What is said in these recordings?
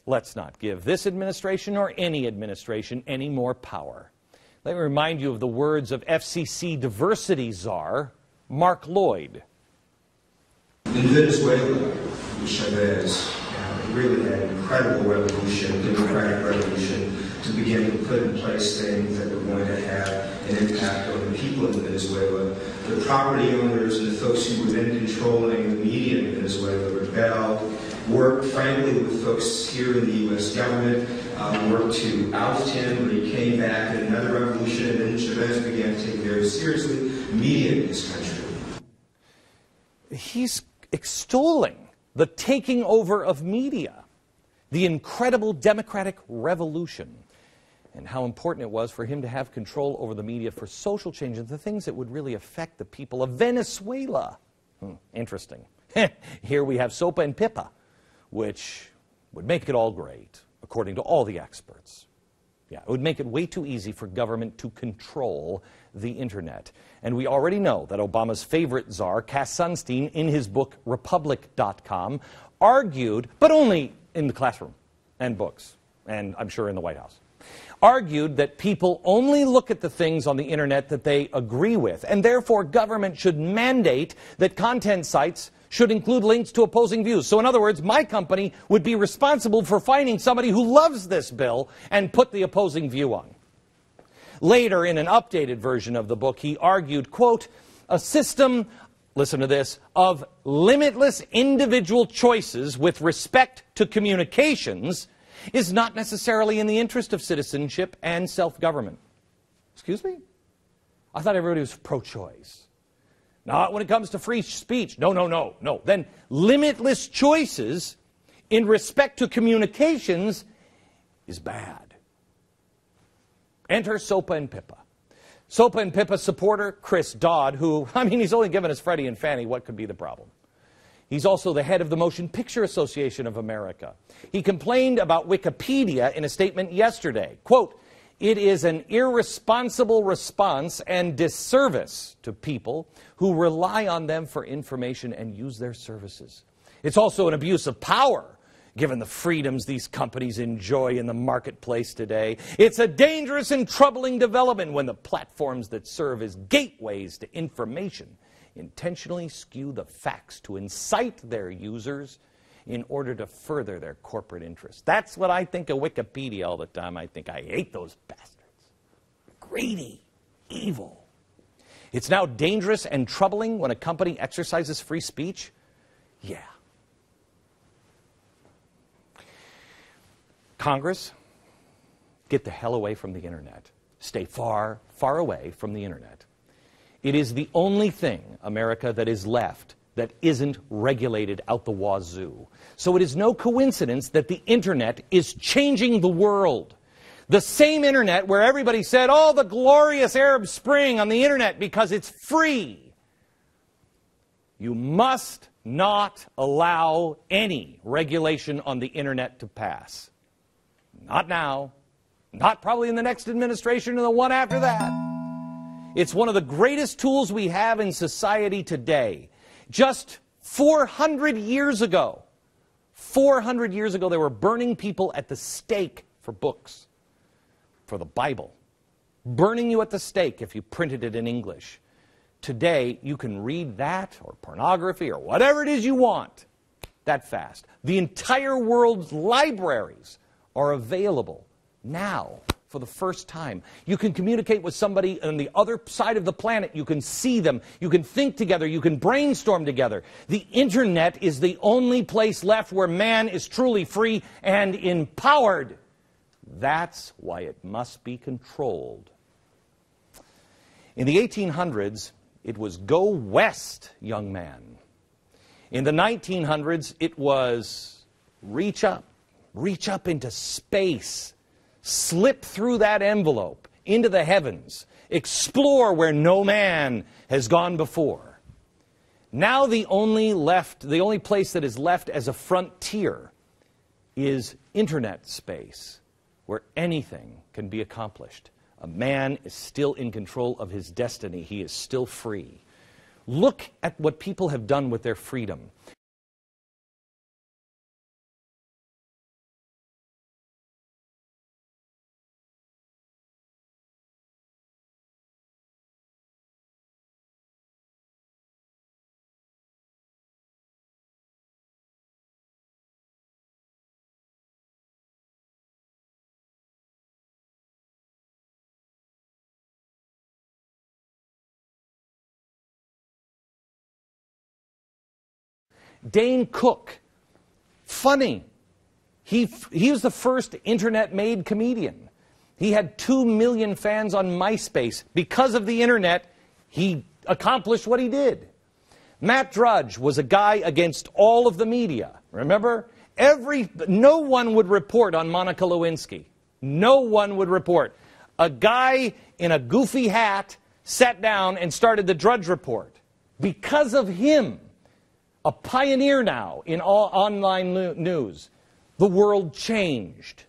let's not give this administration or any administration any more power. Let me remind you of the words of FCC diversity czar Mark Lloyd. In Venezuela, Chavez really had an incredible revolution, democratic revolution, to begin to put in place things that were going to have an impact on the people in Venezuela. The property owners and the folks who were then controlling the media in Venezuela rebelled, worked frankly with folks here in the U.S. government, worked to oust him when he came back in another revolution, and then Chavez began to take very seriously media in this country. He's extolling the taking over of media, the incredible democratic revolution, and how important it was for him to have control over the media for social change and the things that would really affect the people of Venezuela. Interesting. Here we have SOPA and PIPA, which would make it all great, according to all the experts. Yeah, it would make it way too easy for government to control the internet. And we already know that Obama's favorite czar, Cass Sunstein, in his book Republic.com, argued, but only in the classroom and books, and I'm sure in the White House, argued that people only look at the things on the internet that they agree with, and therefore government should mandate that content sites should include links to opposing views. So in other words, my company would be responsible for finding somebody who loves this bill and put the opposing view on. Later, in an updated version of the book, he argued, quote, a system, listen to this, of limitless individual choices with respect to communications is not necessarily in the interest of citizenship and self-government. Excuse me? I thought everybody was pro-choice. Not when it comes to free speech. No. Then limitless choices in respect to communications is bad. Enter SOPA and PIPA. SOPA and PIPA supporter Chris Dodd, who, he's only given us Freddie and Fannie. What could be the problem? He's also the head of the Motion Picture Association of America. He complained about Wikipedia in a statement yesterday. Quote, it is an irresponsible response and disservice to people who rely on them for information and use their services. It's also an abuse of power, given the freedoms these companies enjoy in the marketplace today. It's a dangerous and troubling development when the platforms that serve as gateways to information intentionally skew the facts to incite their users in order to further their corporate interests. That's what I think of Wikipedia all the time. I think I hate those bastards. Greedy, evil. It's now dangerous and troubling when a company exercises free speech? Yeah. Congress, get the hell away from the internet. Stay far, far away from the internet. It is the only thing, America, that is left that isn't regulated out the wazoo. So it is no coincidence that the internet is changing the world. The same internet where everybody said, oh, the glorious Arab Spring on the internet because it's free. You must not allow any regulation on the internet to pass. Not now, not probably in the next administration or the one after that. It's one of the greatest tools we have in society today. Just 400 years ago, they were burning people at the stake for books, for the Bible. Burning you at the stake if you printed it in English. Today, you can read that, or pornography, or whatever it is you want, that fast. The entire world's libraries are available now. For the first time. You can communicate with somebody on the other side of the planet. You can see them. You can think together. You can brainstorm together. The internet is the only place left where man is truly free and empowered. That's why it must be controlled. In the 1800s, it was go west, young man. In the 1900s, it was reach up into space. Slip through that envelope into the heavens. Explore where no man has gone before. Now the only place that is left as a frontier is internet space, where anything can be accomplished. A man is still in control of his destiny. He is still free. Look at what people have done with their freedom. Dane Cook, funny. He was the first internet-made comedian. He had 2 million fans on MySpace. Because of the internet, he accomplished what he did. Matt Drudge was a guy against all of the media. Remember? No one would report on Monica Lewinsky. No one would report. A guy in a goofy hat sat down and started the Drudge Report. Because of him, a pioneer now in all online news, the world changed.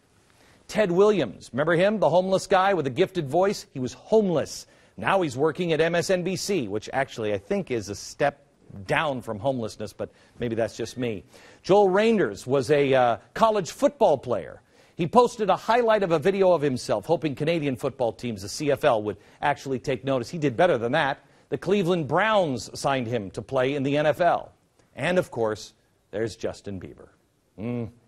Ted Williams, remember him, the homeless guy with a gifted voice? He was homeless. Now he's working at MSNBC, which actually I think is a step down from homelessness, but maybe that's just me. Joel Reinders was a college football player. He posted a highlight of a video of himself, hoping Canadian football teams, the CFL, would actually take notice. He did better than that. The Cleveland Browns signed him to play in the NFL. And, of course, there's Justin Bieber.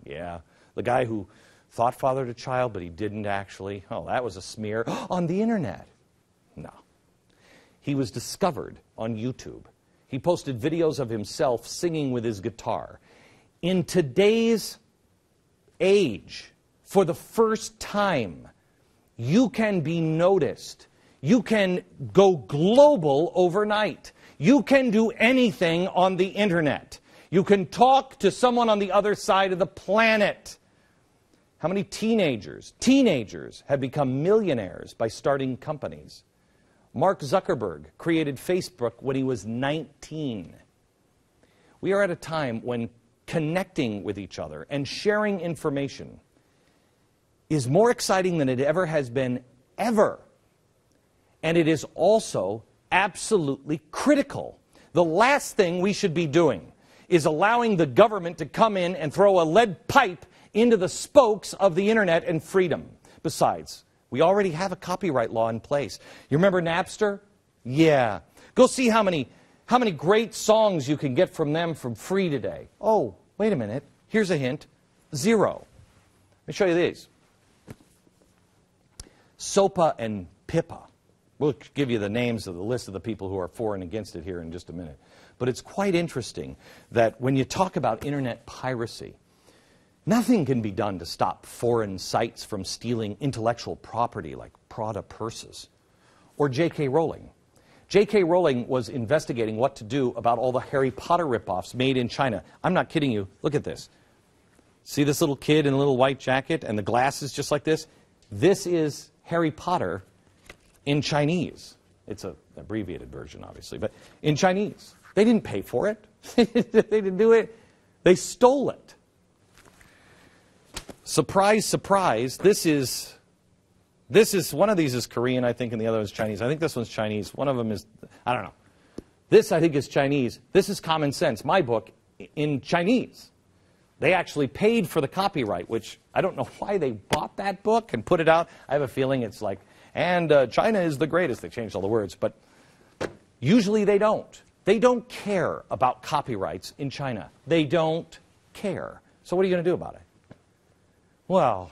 Yeah, the guy who thought fathered a child, but he didn't actually. Oh, that was a smear on the internet. No. He was discovered on YouTube. He posted videos of himself singing with his guitar. In today's age, for the first time, you can be noticed. You can go global overnight. You can do anything on the internet. You can talk to someone on the other side of the planet. How many teenagers have become millionaires by starting companies? Mark Zuckerberg created Facebook when he was 19. We are at a time when connecting with each other and sharing information is more exciting than it ever has been, ever. And it is also absolutely critical. The last thing we should be doing is allowing the government to come in and throw a lead pipe into the spokes of the internet and freedom. Besides, we already have a copyright law in place. You remember Napster? Yeah. Go see how many great songs you can get from them from free today. Oh, wait a minute. Here's a hint. 0. Let me show you these. SOPA and PIPA. We'll give you the names of the list of the people who are for and against it here in just a minute. But it's quite interesting that when you talk about internet piracy, nothing can be done to stop foreign sites from stealing intellectual property like Prada purses. Or J.K. Rowling. J.K. Rowling was investigating what to do about all the Harry Potter ripoffs made in China. I'm not kidding you. Look at this. See this little kid in a little white jacket and the glasses just like this? This is Harry Potter in Chinese. It's an abbreviated version, obviously, but in Chinese. They didn't pay for it. They didn't do it. They stole it. Surprise, surprise. This is one of these is Korean, I think, and the other is Chinese. I think this one's Chinese. One of them is, I don't know. This, I think, is Chinese. This is Common Sense, my book, in Chinese. They actually paid for the copyright, which I don't know why they bought that book and put it out. I have a feeling it's like, and China is the greatest. They changed all the words, but usually they don't. They don't care about copyrights in China. They don't care. So what are you going to do about it? Well,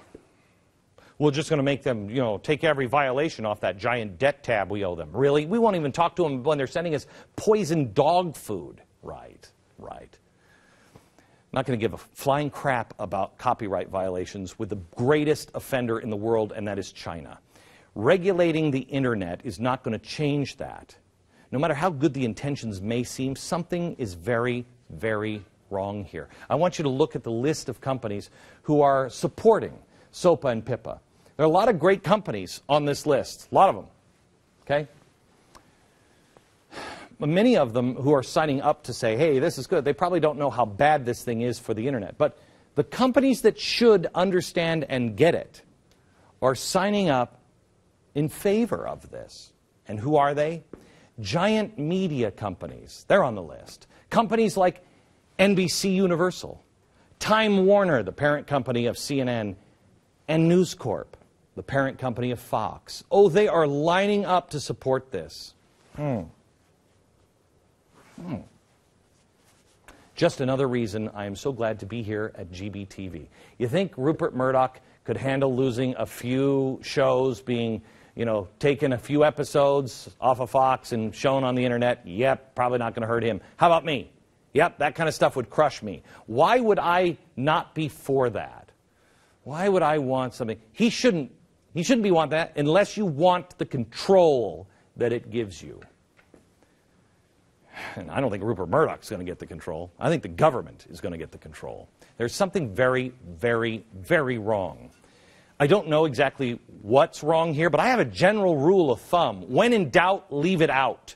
we're just going to make them, take every violation off that giant debt tab we owe them. Really? We won't even talk to them when they're sending us poisoned dog food. Right. I'm not going to give a flying crap about copyright violations with the greatest offender in the world, and that is China. Regulating the internet is not going to change that. No matter how good the intentions may seem, something is very, very wrong here. I want you to look at the list of companies who are supporting SOPA and PIPA. There are a lot of great companies on this list, a lot of them, okay? Many of them who are signing up to say, hey, this is good, they probably don't know how bad this thing is for the internet. But the companies that should understand and get it are signing up in favor of this. And who are they? Giant media companies. They're on the list. Companies like NBC Universal, Time Warner, the parent company of CNN, and News Corp, the parent company of Fox. Oh, they are lining up to support this. Just another reason I am so glad to be here at GBTV. You think Rupert Murdoch could handle losing a few shows being, taken a few episodes off of Fox and shown on the internet? Yep, probably not going to hurt him. How about me? Yep, that kind of stuff would crush me. Why would I not be for that? Why would I want something? He shouldn't be want that unless you want the control that it gives you. And I don't think Rupert Murdoch's going to get the control. I think the government is going to get the control. There's something very, very, very wrong. I don't know exactly what's wrong here, but I have a general rule of thumb. When in doubt, leave it out.